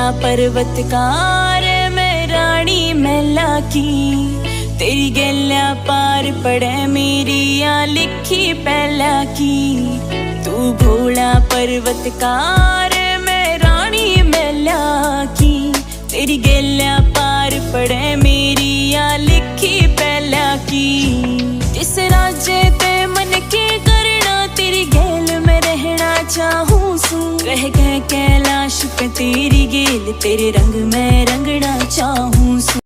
भोला पर्वतकार मैं रानी महला की, तेरी गैल्या पार पड़े मेरी या लिखी पहला की। तू भोला पर्वतकार मैं रानी महला की, तेरी गैल्या पार पड़े मेरी या लिखी पहला की। जिस राज्य ते मन के करना तेरी गैल में रहना चाहूं सू, रह गए कैलाश पे तेरी गेल तेरे रंग में रंगना चाहूं सू।